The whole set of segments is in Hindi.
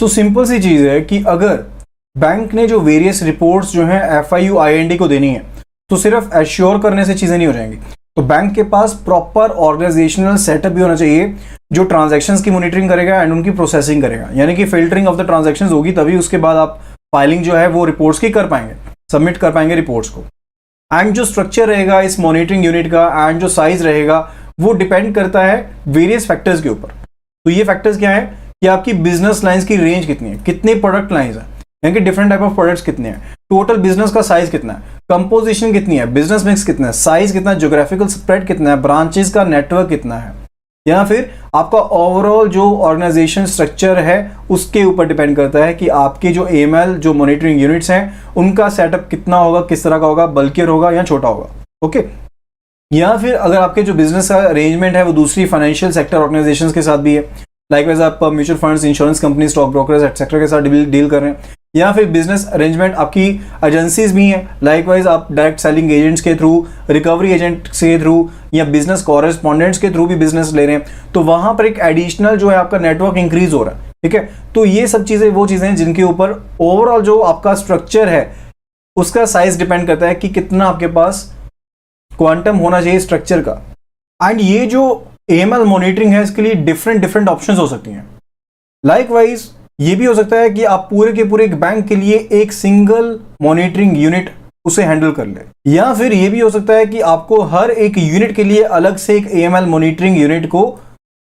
सो सिंपल सी चीज़ है कि अगर बैंक ने जो वेरियस रिपोर्ट्स जो हैं FIU IND को देनी है तो सिर्फ एश्योर करने से चीज़ें नहीं हो जाएंगी। तो बैंक के पास प्रॉपर ऑर्गेनाइजेशनल सेटअप भी होना चाहिए जो ट्रांजैक्शंस की मॉनिटरिंग करेगा एंड उनकी प्रोसेसिंग करेगा, यानी कि फिल्टरिंग ऑफ द ट्रांजैक्शंस होगी, तभी उसके बाद आप फाइलिंग जो है वो रिपोर्ट्स की कर पाएंगे, सबमिट कर पाएंगे रिपोर्ट्स को। एंड जो स्ट्रक्चर रहेगा इस मॉनिटरिंग यूनिट का एंड जो साइज रहेगा वो डिपेंड करता है वेरियस फैक्टर्स के ऊपर। तो ये फैक्टर्स क्या है कि आपकी बिजनेस लाइंस की रेंज कितनी है, कितने प्रोडक्ट लाइंस है, यानी कि डिफरेंट टाइप ऑफ प्रोडक्ट्स कितने हैं, टोटल बिजनेस का साइज कितना है, कंपोजिशन कितनी है, बिजनेस मिक्स कितना है, साइज कितना है, ज्योग्राफिकल स्प्रेड कितना है, ब्रांचेस का नेटवर्क कितना है, या फिर आपका ओवरऑल जो ऑर्गेनाइजेशन स्ट्रक्चर है उसके ऊपर डिपेंड करता है कि आपके जो AML जो मॉनिटरिंग यूनिट्स हैं उनका सेटअप कितना होगा, किस तरह का होगा, बल्कियर होगा या छोटा होगा। ओके, या फिर अगर आपके जो बिजनेस का अरेंजमेंट है वो दूसरी फाइनेंशियल सेक्टर ऑर्गेनाइजेशंस के साथ भी है, लाइकवाइज आप mutual funds, insurance company, stock brokers etcetera के साथ डील कर रहे हैं, या फिर बिजनेस अरेंजमेंट आपकी एजेंसीज भी हैं, लाइकवाइज आप डायरेक्ट सेलिंग एजेंट्स के थ्रू, रिकवरी एजेंट के थ्रू या बिजनेस कॉरेस्पॉन्डेंट्स के थ्रू भी बिजनेस ले रहे हैं, तो वहां पर एक एडिशनल जो है आपका नेटवर्क इंक्रीज हो रहा है। ठीक है, तो ये सब चीजें वो चीजें हैं जिनके ऊपर ओवरऑल जो आपका स्ट्रक्चर है उसका साइज डिपेंड करता है कि कितना आपके पास क्वांटम होना चाहिए स्ट्रक्चर का। एंड ये जो AML मॉनिटरिंग है इसके लिए डिफरेंट ऑप्शंस हो सकती हैं। लाइकवाइज ये भी हो सकता है कि आप पूरे के पूरे एक बैंक के लिए एक सिंगल मॉनिटरिंग यूनिट उसे हैंडल कर ले, या फिर ये भी हो सकता है कि आपको हर एक यूनिट के लिए अलग से एक AML मॉनिटरिंग यूनिट को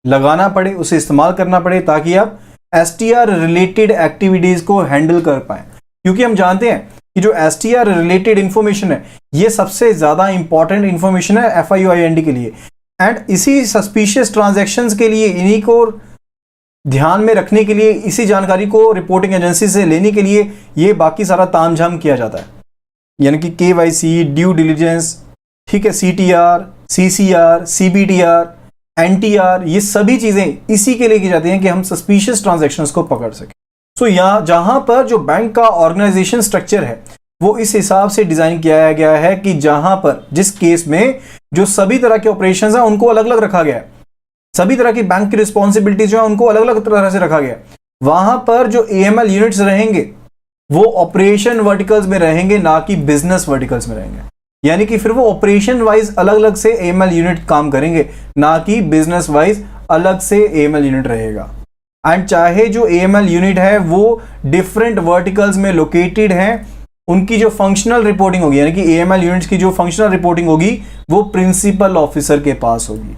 लगाना पड़े, उसे इस्तेमाल करना पड़े ताकि आप STR रिलेटेड एक्टिविटीज को हैंडल कर पाए। क्योंकि हम जानते हैं कि जो STR रिलेटेड इंफॉर्मेशन है ये सबसे ज्यादा इंपॉर्टेंट इंफॉर्मेशन है FIU IND के लिए, एंड इसी सस्पिशियस ट्रांजैक्शंस के लिए, इन्हीं को ध्यान में रखने के लिए, इसी जानकारी को रिपोर्टिंग एजेंसी से लेने के लिए ये बाकी सारा तामझाम किया जाता है, यानी कि KYC, ड्यू डिलिजेंस, ठीक है, CTR, CCR, CBTR, NTR, ये सभी चीजें इसी के लिए की जाती हैं कि हम सस्पिशियस ट्रांजैक्शंस को पकड़ सकें। सो यहाँ जहां पर जो बैंक का ऑर्गेनाइजेशन स्ट्रक्चर है वो इस हिसाब से डिजाइन किया गया है कि जहां पर जिस केस में जो सभी तरह के ऑपरेशंस हैं उनको अलग अलग रखा गया है, सभी तरह की बैंक की रिस्पॉन्सिबिलिटीज जो है उनको अलग अलग तरह से रखा गया, वहां पर जो AML यूनिट्स रहेंगे वो ऑपरेशन वर्टिकल्स में रहेंगे, ना कि बिजनेस वर्टिकल्स में रहेंगे, यानी कि फिर वो ऑपरेशन वाइज अलग अलग से AML यूनिट काम करेंगे, ना कि बिजनेस वाइज अलग से AML यूनिट रहेगा। एंड चाहे जो AML यूनिट है वो डिफरेंट वर्टिकल्स में लोकेटेड है, उनकी जो फंक्शनल रिपोर्टिंग होगी, यानी कि AML यूनिट्स की जो फंक्शनल रिपोर्टिंग होगी वो प्रिंसिपल ऑफिसर के पास होगी,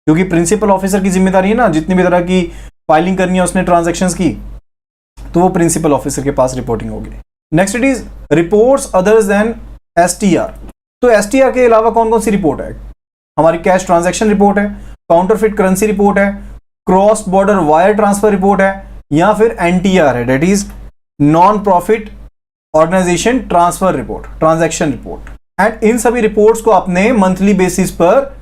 क्योंकि प्रिंसिपल ऑफिसर की जिम्मेदारी है ना, जितनी भी तरह की फाइलिंग करनी है उसने ट्रांजैक्शंस की, तो वो प्रिंसिपल ऑफिसर के पास रिपोर्टिंग होगी। Next it is reports others than STR। तो STR के अलावा कौन कौन सी रिपोर्ट है? हमारी कैश ट्रांजैक्शन रिपोर्ट है, काउंटरफिट करेंसी रिपोर्ट है, cross border wire transfer report है, या फिर NTR है, that is non profit organisation transfer report, transaction report. And इन सभी रिपोर्ट्स को आपने मंथली बेसिस पर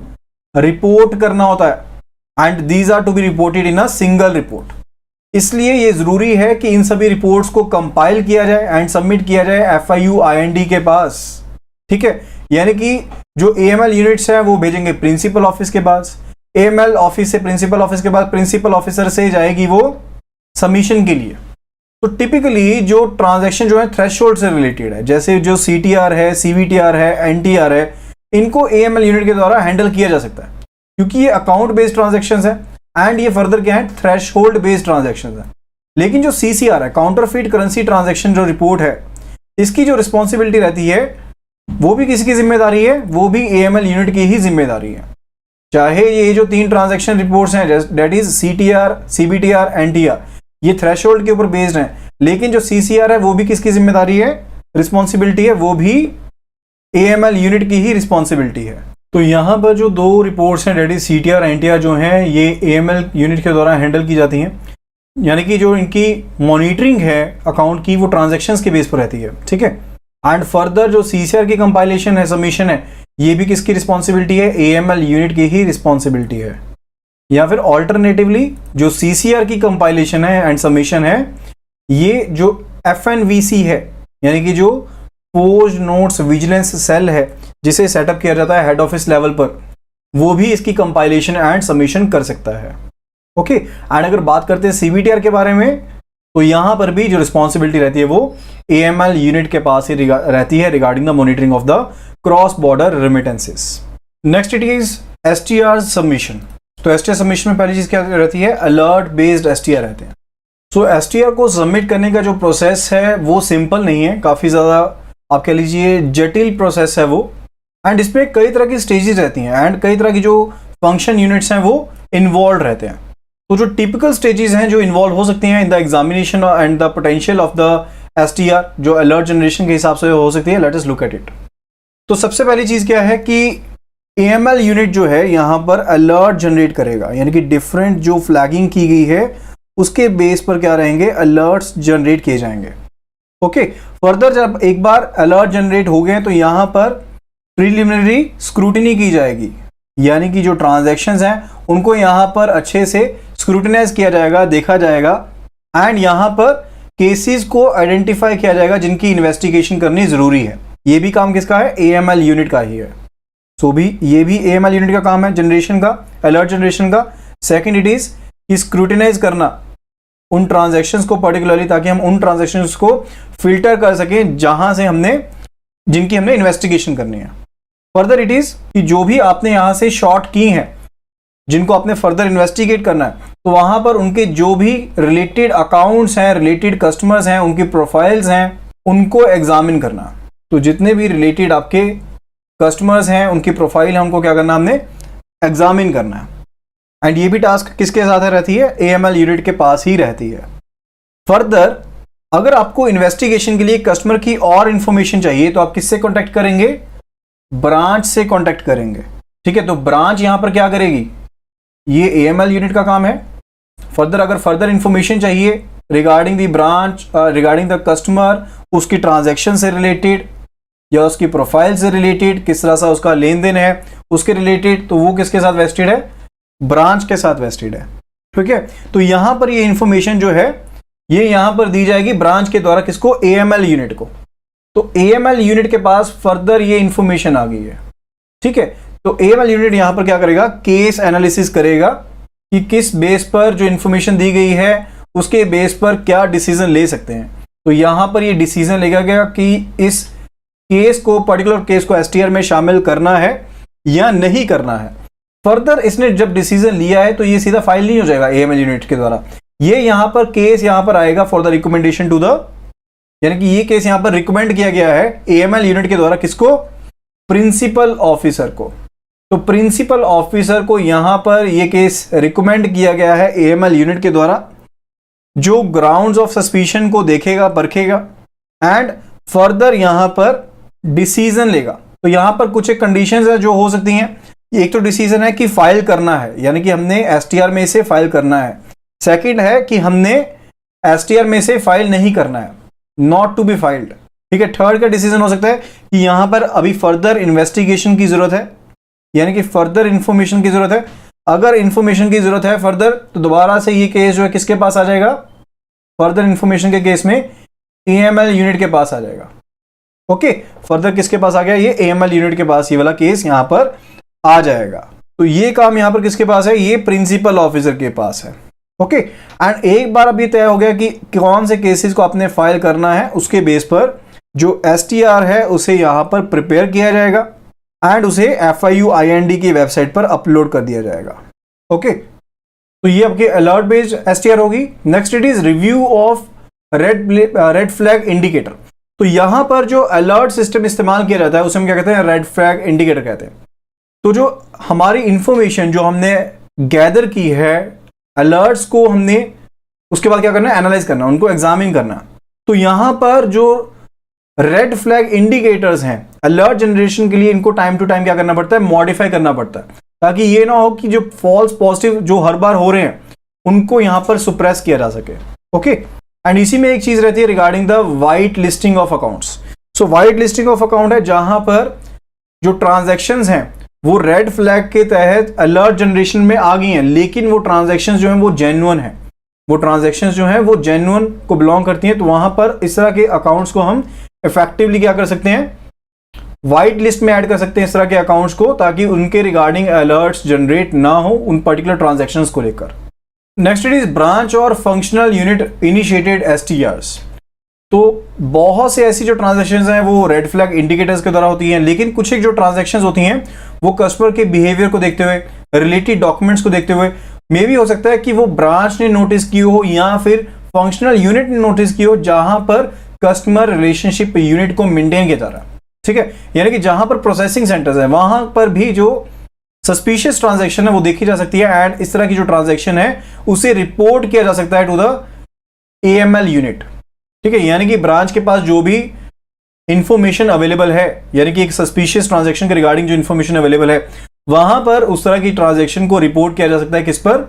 रिपोर्ट करना होता है, and these are to be reported in a single report. इसलिए यह जरूरी है कि इन सभी रिपोर्ट्स को कंपाइल किया जाए एंड सबमिट किया जाए FIU IND के पास। ठीक है, यानी कि जो AML यूनिट्स हैं वो भेजेंगे प्रिंसिपल ऑफिस के पास, AML ऑफिस से प्रिंसिपल ऑफिस के बाद प्रिंसिपल ऑफिसर से जाएगी वो सबमिशन के लिए। तो टिपिकली जो ट्रांजैक्शन जो है थ्रेशोल्ड से रिलेटेड है, जैसे जो CTR है, CVTR है, NTR है, इनको AML यूनिट के द्वारा हैंडल किया जा सकता है, क्योंकि ये अकाउंट बेस्ड ट्रांजैक्शंस है एंड ये फर्दर क्या है, थ्रेशोल्ड बेस्ड ट्रांजैक्शंस है। लेकिन जो CCR है, काउंटरफिट करेंसी ट्रांजैक्शन जो रिपोर्ट है, इसकी जो रिस्पॉन्सिबिलिटी रहती है वो भी किसकी जिम्मेदारी है, वो भी AML यूनिट की ही जिम्मेदारी है। चाहे ये जो 3 ट्रांजैक्शन रिपोर्ट्स हैं, that is CTR, CBTR, NTR, ये थ्रेशोल्ड के ऊपर बेस्ड हैं, लेकिन जो CCR है वो भी किसकी जिम्मेदारी है, रिस्पॉन्सिबिलिटी है, वो भी AML यूनिट की ही रिस्पॉन्सिबिलिटी है। तो यहां पर जो 2 रिपोर्ट्स हैं, डेट इज CTR, NTR, जो हैं ये AML यूनिट के द्वारा हैंडल की जाती हैं, यानी कि जो इनकी मॉनिटरिंग है अकाउंट की वो ट्रांजैक्शंस के बेस पर रहती है। ठीक है, एंड फर्दर जो CCR की कंपाइलेशन है, सबमिशन है, ये भी किसकी रिस्पॉन्सिबिलिटी है, AML यूनिट की ही रिस्पॉन्सिबिलिटी है। या फिर ऑल्टरनेटिवली जो CCR की कंपाइलेशन है एंड सबमिशन है, ये जो FNVC है, यानी कि जो पोस्ट नोट्स विजिलेंस सेल है जिसे सेटअप किया जाता है हेड ऑफिस लेवल पर, वो भी इसकी कंपाइलेशन एंड सबमिशन कर सकता है। ओके, एंड अगर बात करते हैं CBTR के बारे में, तो यहाँ पर भी जो रिस्पॉन्सिबिलिटी रहती है वो AML यूनिट के पास ही रहती है regarding the monitoring of the cross border remittances. Next it is STR submission. तो STR सबमिशन में पहली चीज क्या रहती है, अलर्ट बेस्ड STR रहते हैं। सो STR को सबमिट करने का जो प्रोसेस है वो सिंपल नहीं है, काफ़ी ज़्यादा आप कह लीजिए जटिल प्रोसेस है वो। एंड इसमें कई तरह की स्टेजेस रहती हैं एंड कई तरह की जो फंक्शन यूनिट्स हैं वो इन्वॉल्व रहते हैं। तो जो टिपिकल स्टेजेस हैं जो इन्वॉल्व हो सकती हैं in the examination and the potential of the STR, जो अलर्ट जनरेशन के हिसाब से हो सकती है, late us look at it. तो सबसे पहली चीज़ क्या है कि AML यूनिट जो है यहाँ पर अलर्ट जनरेट करेगा, यानी कि डिफरेंट जो फ्लैगिंग की गई है उसके बेस पर क्या रहेंगे, अलर्ट्स जनरेट किए जाएंगे। ओके, फर्दर जब एक बार अलर्ट जनरेट हो गए तो यहाँ पर प्रीलिमिनरी स्क्रूटिनी की जाएगी, यानी कि जो ट्रांजैक्शंस हैं उनको यहाँ पर अच्छे से स्क्रूटिनाइज किया जाएगा, देखा जाएगा एंड यहाँ पर केसेस को आइडेंटिफाई किया जाएगा जिनकी इन्वेस्टिगेशन करनी ज़रूरी है। ये भी काम किसका है, AML यूनिट का ही है। सो ये भी AML यूनिट का काम है जनरेशन का, अलर्ट जनरेशन का। सेकेंड इट इज कि स्क्रूटिनाइज करना उन ट्रांजैक्शंस को पर्टिकुलरली, ताकि हम उन ट्रांजैक्शंस को फिल्टर कर सकें जहां से जिनकी हमने इन्वेस्टिगेशन करनी है। फर्दर इट इज कि जो भी आपने यहां से शॉर्ट की हैं जिनको आपने फर्दर इन्वेस्टिगेट करना है, तो वहां पर उनके जो भी रिलेटेड अकाउंट्स हैं, रिलेटेड कस्टमर्स हैं, उनकी प्रोफाइल्स हैं, उनको एग्जामिन करना। तो जितने भी रिलेटेड आपके कस्टमर्स हैं उनकी प्रोफाइल है, उनको क्या करना, हमने एग्जामिन करना है। एंड ये भी टास्क किसके साथ रहती है, AML यूनिट के पास ही रहती है। फर्दर अगर आपको इन्वेस्टिगेशन के लिए कस्टमर की और इंफॉर्मेशन चाहिए तो आप किससे कांटेक्ट करेंगे, ब्रांच से कांटेक्ट करेंगे। ठीक है, तो ब्रांच यहां पर क्या करेगी, ये AML यूनिट का काम है। फर्दर अगर फर्दर इंफॉर्मेशन चाहिए regarding the branch, regarding the customer, उसकी ट्रांजैक्शन से रिलेटेड या उसकी प्रोफाइल से रिलेटेड, किस तरह सा उसका लेन देन है उसके रिलेटेड, तो वो किसके साथ वेस्टेड है, ब्रांच के साथ वेस्टेड है। ठीक है, तो यहां पर ये इंफॉर्मेशन जो है ये यहां पर दी जाएगी ब्रांच के द्वारा, किसको, AML यूनिट को। तो AML यूनिट के पास फर्दर ये इंफॉर्मेशन आ गई है। ठीक है, तो AML यूनिट यहां पर क्या करेगा, केस एनालिसिस करेगा कि किस बेस पर जो इंफॉर्मेशन दी गई है उसके बेस पर क्या डिसीजन ले सकते हैं। तो यहां पर ये डिसीजन लेगा गया कि इस केस को, पर्टिकुलर केस को STR में शामिल करना है या नहीं करना है। फर्दर इसने जब डिसीजन लिया है तो ये सीधा फाइल नहीं हो जाएगा AML यूनिट के द्वारा, ये यहां पर केस यहां पर आएगा for the recommendation to the, यानी कि ये केस यहां पर रिकमेंड किया गया है AML यूनिट के द्वारा, किसको, प्रिंसिपल ऑफिसर को। तो प्रिंसिपल ऑफिसर को यहां पर ये केस रिकमेंड किया गया है AML यूनिट के द्वारा, जो ग्राउंड्स ऑफ सस्पिशन को देखेगा, परखेगा एंड फर्दर यहां पर डिसीजन लेगा। तो यहां पर कुछ एक कंडीशंस है जो हो सकती हैं। एक तो डिसीजन है कि फाइल करना है, यानी कि हमने STR में से फाइल करना है। सेकंड है कि हमने STR में से फाइल नहीं करना है, नॉट टू बी फाइल्ड। ठीक है, थर्ड का डिसीजन हो सकता है कि यहां पर अभी फर्दर इन्वेस्टिगेशन की जरूरत है, यानी कि फर्दर इंफॉर्मेशन की जरूरत है। अगर इंफॉर्मेशन की जरूरत है फर्दर, तो दोबारा से ये केस जो है किसके पास आ जाएगा, फर्दर इंफॉर्मेशन के केस में AML यूनिट के पास आ जाएगा। ओके, फर्दर किसके पास आ गया, ये AML यूनिट के पास ये वाला केस यहां पर आ जाएगा। तो ये काम यहां पर किसके पास है, ये प्रिंसिपल ऑफिसर के पास है। ओके, एंड एक बार अब ये तय हो गया कि कौन से केसेस को आपने फाइल करना है, उसके बेस पर जो STR है उसे यहां पर प्रिपेयर किया जाएगा एंड उसे FIU IND की वेबसाइट पर अपलोड कर दिया जाएगा। ओके, तो ये आपके अलर्ट बेस्ड STR होगी। Next it is review of red flag indicator. तो यहां पर जो अलर्ट सिस्टम इस्तेमाल किया जाता है उसे हम क्या कहते हैं, रेड फ्लैग इंडिकेटर कहते हैं। तो जो हमारी इंफॉर्मेशन जो हमने गैदर की है, अलर्ट्स को हमने उसके बाद क्या करना है, एनालाइज करना, उनको एग्जामिन करना। तो यहां पर जो रेड फ्लैग इंडिकेटर्स हैं अलर्ट जनरेशन के लिए, इनको टाइम टू टाइम क्या करना पड़ता है, मॉडिफाई करना पड़ता है, ताकि ये ना हो कि जो फॉल्स पॉजिटिव जो हर बार हो रहे हैं उनको यहां पर सुप्रेस किया जा सके। ओके, एंड इसी में एक चीज रहती है regarding the white listing of accounts. So white listing of account है जहां पर जो ट्रांजैक्शंस हैं वो रेड फ्लैग के तहत अलर्ट जनरेशन में आ गई हैं, लेकिन वो ट्रांजैक्शंस जो हैं वो जेन्युइन हैं, वो ट्रांजैक्शंस जो हैं वो जेन्युइन को बिलोंग करती हैं। तो वहां पर इस तरह के अकाउंट्स को हम इफेक्टिवली क्या कर सकते हैं, व्हाइट लिस्ट में ऐड कर सकते हैं इस तरह के अकाउंट्स को, ताकि उनके रिगार्डिंग अलर्ट्स जनरेट ना हो उन पर्टिकुलर ट्रांजैक्शंस को लेकर। नेक्स्ट इट इज ब्रांच और फंक्शनल यूनिट इनिशिएटेड एसटीआरस। तो बहुत से ऐसी जो ट्रांजैक्शंस हैं वो रेड फ्लैग इंडिकेटर्स के द्वारा होती हैं, लेकिन कुछ एक जो ट्रांजैक्शंस होती हैं वो कस्टमर के बिहेवियर को देखते हुए, रिलेटेड डॉक्यूमेंट्स को देखते हुए, मे भी हो सकता है कि वो ब्रांच ने नोटिस की हो या फिर फंक्शनल यूनिट ने नोटिस की हो, जहां पर कस्टमर रिलेशनशिप यूनिट को मेंटेन किया जा रहा है। ठीक है, यानी कि जहां पर प्रोसेसिंग सेंटर्स है वहां पर भी जो सस्पिशियस ट्रांजैक्शन है वो देखी जा सकती है, एंड इस तरह की जो ट्रांजैक्शन है उसे रिपोर्ट किया जा सकता है टू द एएमएल यूनिट। ठीक है, यानी कि ब्रांच के पास जो भी इंफॉर्मेशन अवेलेबल है, यानी कि एक सस्पिशियस ट्रांजैक्शन के रिगार्डिंग जो इंफॉर्मेशन अवेलेबल है, वहां पर उस तरह की ट्रांजैक्शन को रिपोर्ट किया जा सकता है किस पर,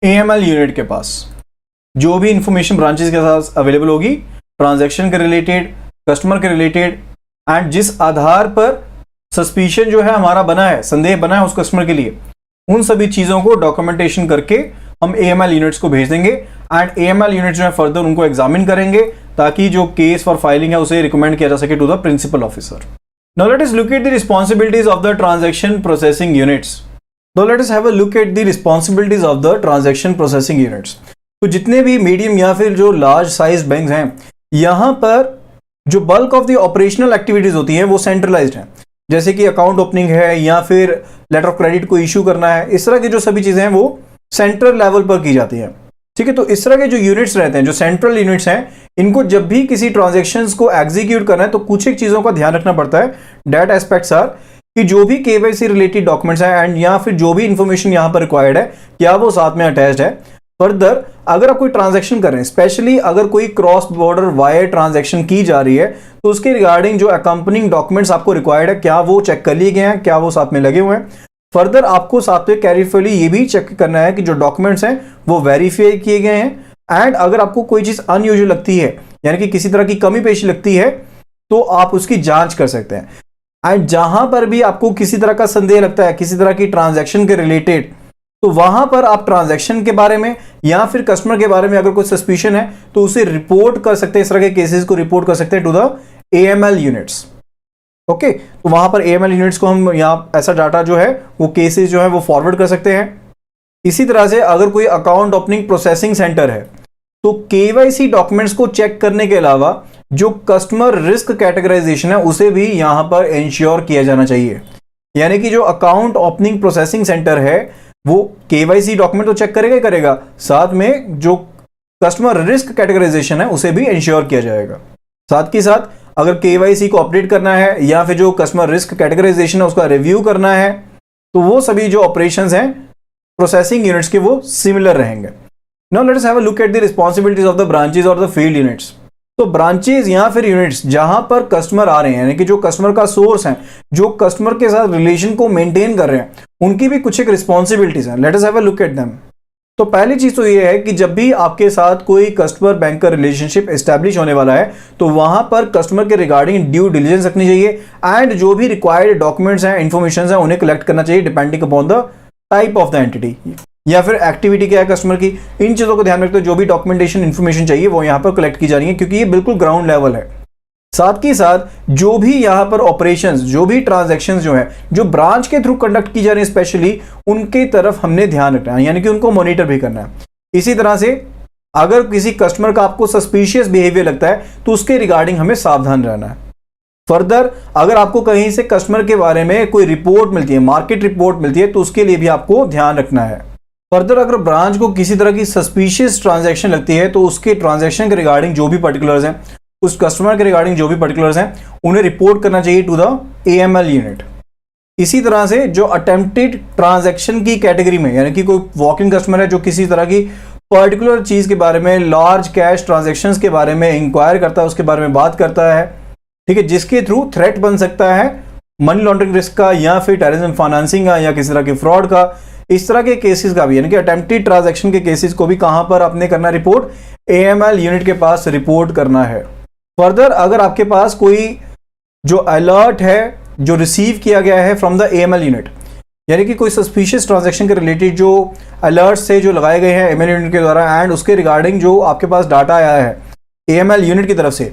एएमएल यूनिट के पास। जो भी इंफॉर्मेशन ब्रांचेस के साथ अवेलेबल होगी ट्रांजैक्शन के रिलेटेड, कस्टमर के रिलेटेड, एंड जिस आधार पर सस्पिशन जो है हमारा बना है, संदेह बना है उस कस्टमर के लिए, उन सभी चीजों को डॉक्यूमेंटेशन करके हम एएमएल यूनिट्स को भेज देंगे, एंड एएमएल यूनिट्स जो है फर्दर उनको एग्जामिन करेंगे ताकि जो केस फॉर फाइलिंग है उसे रिकमेंड किया जा सके to the principal officer. Now let us look at the responsibilities of the transaction processing units. Now let us have a look at the responsibilities of the transaction processing units. तो जितने भी मीडियम या फिर जो लार्ज साइज बैंक्स हैं, यहां पर जो bulk of the operational activities होती हैं वो सेंट्रलाइज्ड हैं, जैसे कि अकाउंट ओपनिंग है या फिर लेटर ऑफ क्रेडिट को इशू करना है, इस तरह की जो सभी चीजें हैं वो सेंट्रल लेवल पर की जाती हैं। ठीक है, तो इस तरह के जो यूनिट्स रहते हैं, जो सेंट्रल यूनिट्स हैं, इनको जब भी किसी ट्रांजैक्शंस को एग्जीक्यूट करना है तो कुछ एक चीजों का ध्यान रखना पड़ता है। दैट एस्पेक्ट्स आर कि जो भी केवाईसी रिलेटेड डॉक्यूमेंट्स हैं एंड या फिर जो भी इंफॉर्मेशन यहां पर रिक्वायर्ड है क्या वो साथ में अटैच्ड है। फर्दर अगर आप कोई ट्रांजैक्शन कर रहे हैं, स्पेशली अगर कोई क्रॉस बॉर्डर वायर ट्रांजैक्शन की जा रही है, तो उसके रिगार्डिंग जो अकम्पनिंग डॉक्यूमेंट्स आपको रिक्वायर्ड है क्या वो चेक कर लिए गए हैं, क्या वो साथ में लगे हुए हैं। फर्दर आपको साथ में कैरीफुली ये भी चेक करना है कि जो डॉक्यूमेंट्स हैं वो वेरीफाई किए गए हैं, एंड अगर आपको कोई चीज अनयूजुअल लगती है, यानी कि किसी तरह की कमी पेशी लगती है, तो आप उसकी जांच कर सकते हैं। एंड जहां पर भी आपको किसी तरह का संदेह लगता है किसी तरह की ट्रांजैक्शन के रिलेटेड, तो वहां पर आप ट्रांजैक्शन के बारे में या फिर कस्टमर के बारे में अगर कोई सस्पिशन है तो उसे रिपोर्ट कर सकते हैं, इस तरह के केसेस को रिपोर्ट कर सकते हैं to the AML units. Okay, तो वहां पर एएमएल यूनिट्स को हम यहाँ ऐसा डाटा जो है वो केसेस जो है वो फॉरवर्ड कर सकते हैं। इसी तरह से अगर कोई अकाउंट ओपनिंग प्रोसेसिंग सेंटर है तो केवाईसी डॉक्यूमेंट्स को चेक करने के अलावा जो कस्टमर रिस्क कैटेगराइजेशन है उसे भी यहां पर इंश्योर किया जाना चाहिए। यानी कि जो अकाउंट ओपनिंग प्रोसेसिंग सेंटर है वो केवाईसी डॉक्यूमेंट तो चेक करेगा ही करेगा, साथ में जो कस्टमर रिस्क कैटेगराइजेशन है उसे भी इंश्योर किया जाएगा। साथ ही साथ अगर केवाईसी को अपडेट करना है या फिर जो कस्टमर रिस्क कैटेगराइजेशन है उसका रिव्यू करना है, तो वो सभी जो ऑपरेशंस हैं प्रोसेसिंग यूनिट्स के वो सिमिलर रहेंगे। Now let us have a look at the responsibilities of the branches और द फील्ड यूनिट्स। तो ब्रांचेस या फिर यूनिट्स जहां पर कस्टमर आ रहे हैं, यानी कि जो कस्टमर का सोर्स है, जो कस्टमर के साथ रिलेशन को मेंटेन कर रहे हैं, उनकी भी कुछ एक रिस्पांसिबिलिटीज हैं। Late us have a look at them. तो पहली चीज तो ये है कि जब भी आपके साथ कोई कस्टमर बैंक का रिलेशनशिप एस्टैब्लिश होने वाला है तो वहां पर कस्टमर के रिगार्डिंग ड्यू डिलिजेंस रखनी चाहिए, एंड जो भी रिक्वायर्ड डॉक्यूमेंट्स हैं, इंफॉर्मेशन है, उन्हें कलेक्ट करना चाहिए depending upon the type of the entity या फिर एक्टिविटी क्या है कस्टमर की। इन चीजों को ध्यान रखते हुए जो भी डॉक्यूमेंटेशन इंफॉर्मेशन चाहिए वो यहाँ पर कलेक्ट की जा रही है, क्योंकि ये बिल्कुल ग्राउंड लेवल है। साथ ही साथ जो भी यहाँ पर ऑपरेशंस, जो भी ट्रांजैक्शंस जो है जो ब्रांच के थ्रू कंडक्ट की जा रही है, स्पेशली उनके तरफ हमने ध्यान रखना है, यानी कि उनको मॉनिटर भी करना है। इसी तरह से अगर किसी कस्टमर का आपको सस्पिशियस बिहेवियर लगता है तो उसके रिगार्डिंग हमें सावधान रहना है। फर्दर अगर आपको कहीं से कस्टमर के बारे में कोई रिपोर्ट मिलती है, मार्केट रिपोर्ट मिलती है, तो उसके लिए भी आपको ध्यान रखना है। फर्दर अगर ब्रांच को किसी तरह की सस्पिशियस ट्रांजैक्शन लगती है तो उसके ट्रांजैक्शन के रिगार्डिंग जो भी पर्टिकुलर्स हैं, उस कस्टमर के रिगार्डिंग जो भी पर्टिकुलर्स हैं, उन्हें रिपोर्ट करना चाहिए टू द एएमएल यूनिट। इसी तरह से जो अटेम्प्टेड ट्रांजैक्शन की कैटेगरी में, यानी कि कोई वॉकिंग कस्टमर है जो किसी तरह की पर्टिकुलर चीज के बारे में, लार्ज कैश ट्रांजैक्शंस के बारे में इंक्वायर करता है, उसके बारे में बात करता है, ठीक है, जिसके थ्रू थ्रेट बन सकता है मनी लॉन्ड्रिंग रिस्क का या फिर टेररिज्म फाइनेंसिंग का या किसी तरह के फ्रॉड का, इस तरह के केसेस का भी, यानी कि अटेम्प्टेड ट्रांजैक्शन के केसेस को भी कहां पर आपने करना रिपोर्ट, एएमएल यूनिट के पास रिपोर्ट करना है। फर्दर अगर आपके पास कोई जो अलर्ट है जो रिसीव किया गया है फ्रॉम द एएमएल यूनिट, यानी कि कोई सस्पिशियस ट्रांजैक्शन के रिलेटेड जो अलर्ट्स थे जो लगाए गए हैं एएमएल यूनिट के द्वारा, एंड उसके रिगार्डिंग जो आपके पास डाटा आया है एएमएल यूनिट की तरफ से,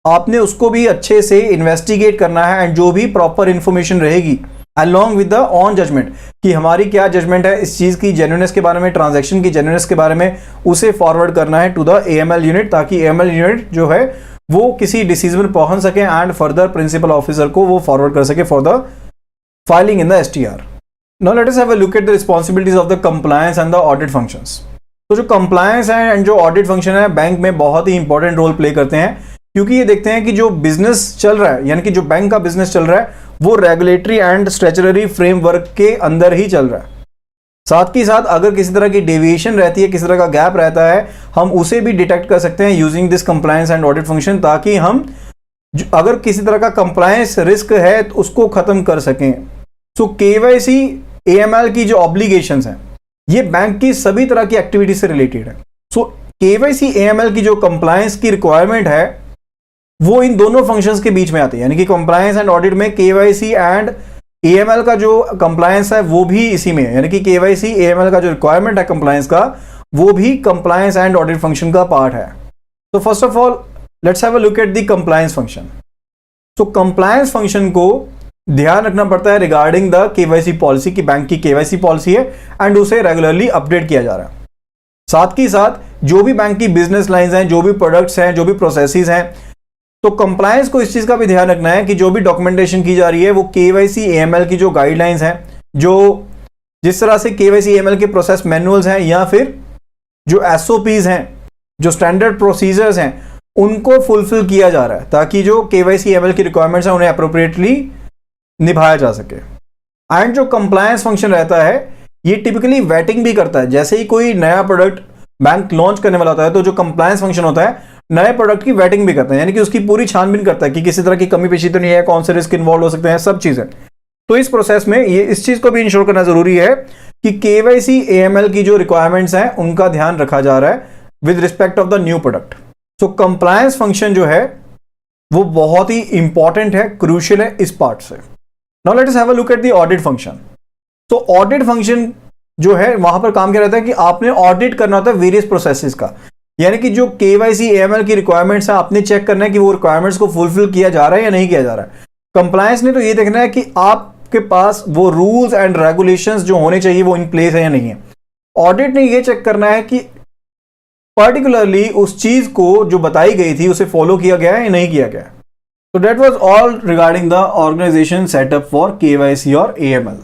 आपने उसको भी अच्छे से इन्वेस्टिगेट करना है, एंड जो भी प्रॉपर इंफॉर्मेशन रहेगी along with the on judgment, कि हमारी क्या जजमेंट है इस चीज़ की जेन्युइननेस के बारे में, ट्रांजैक्शन की जेन्युइननेस के बारे में, उसे फॉरवर्ड करना है टू द AML यूनिट, ताकि AML यूनिट जो है वो किसी डिसीजन में पहुंच सके एंड फर्दर प्रिंसिपल ऑफिसर को वो फॉरवर्ड कर सके for the filing in the STR. Now let us have a look at the responsibilities of the compliance and the audit functions. तो जो compliance है एंड जो audit function है बैंक में बहुत ही इंपॉर्टेंट रोल प्ले करते हैं, क्योंकि ये देखते हैं कि जो बिजनेस चल रहा है, यानी कि जो बैंक का बिजनेस चल रहा है वो रेगुलेटरी एंड स्टैट्यूटरी फ्रेमवर्क के अंदर ही चल रहा है. साथ ही साथ अगर किसी तरह की डेविएशन रहती है, किसी तरह का गैप रहता है, हम उसे भी डिटेक्ट कर सकते हैं using this compliance and audit function, ताकि हम अगर किसी तरह का कंप्लायंस रिस्क है तो उसको खत्म कर सकें. सो KYC AML की जो ऑब्लिगेशंस हैं ये बैंक की सभी तरह की एक्टिविटी से रिलेटेड है. सो KYC AML की जो कंप्लायंस की रिक्वायरमेंट है वो इन दोनों फंक्शंस के बीच में आती है, यानी कि कंप्लायंस एंड ऑडिट में KYC एंड AML का जो कंप्लायंस है वो भी इसी में है, यानी कि KYC AML का जो रिक्वायरमेंट है कंप्लायंस का वो भी कंप्लायंस एंड ऑडिट फंक्शन का पार्ट है. तो first of all let's have a look at the compliance function. So compliance function को ध्यान रखना पड़ता है रिगार्डिंग द KYC पॉलिसी, की बैंक की KYC पॉलिसी है एंड उसे रेगुलरली अपडेट किया जा रहा है. साथ ही साथ जो भी बैंक की बिजनेस लाइंस हैं, जो भी प्रोडक्ट्स हैं, जो भी प्रोसेसेस हैं, तो कंप्लायंस को इस चीज का भी ध्यान रखना है कि जो भी डॉक्यूमेंटेशन की जा रही है वो KYC AML की जो गाइडलाइंस हैं, जो जिस तरह से KYC AML के प्रोसेस मैनुअल्स हैं या फिर जो SOPs हैं, जो स्टैंडर्ड प्रोसीजर्स हैं, उनको फुलफिल किया जा रहा है ताकि जो KYC AML की रिक्वायरमेंट्स हैं उन्हें अप्रोप्रिएटली निभाया जा सके. एंड जो कंप्लायंस फंक्शन रहता है ये टिपिकली वेटिंग भी करता है. जैसे ही कोई नया प्रोडक्ट बैंक लॉन्च करने वाला होता है तो जो कंप्लायंस फंक्शन होता है नए प्रोडक्ट की वेटिंग भी करता है, यानी कि उसकी पूरी छानबीन करता है कि किसी तरह की कमी पेशी तो नहीं है, कौन से रिस्क इन्वॉल्व हो सकते हैं, सब चीजें. तो इस प्रोसेस में ये इस चीज को भी इंश्योर करना जरूरी है कि KYC AML की जो रिक्वायरमेंट्स हैं उनका ध्यान रखा जा रहा है with respect of the new product. So compliance function जो है वो बहुत ही इंपॉर्टेंट है, क्रूशियल है इस पार्ट से. Now let us have a look at the audit function. तो ऑडिट फंक्शन जो है वहां पर काम क्या रहता है कि आपने ऑडिट करना होता है वेरियस प्रोसेसेस का, यानी कि जो KYC AML की रिक्वायरमेंट्स है आपने चेक करना है कि वो रिक्वायरमेंट्स को फुलफिल किया जा रहा है या नहीं किया जा रहा है. कंप्लायंस ने तो ये देखना है कि आपके पास वो रूल्स एंड रेगुलेशंस जो होने चाहिए वो इन प्लेस है या नहीं है. ऑडिट ने ये चेक करना है कि पर्टिकुलरली उस चीज को जो बताई गई थी उसे फॉलो किया गया है या नहीं किया गया. So that was all regarding the organization setup for KYC or AML.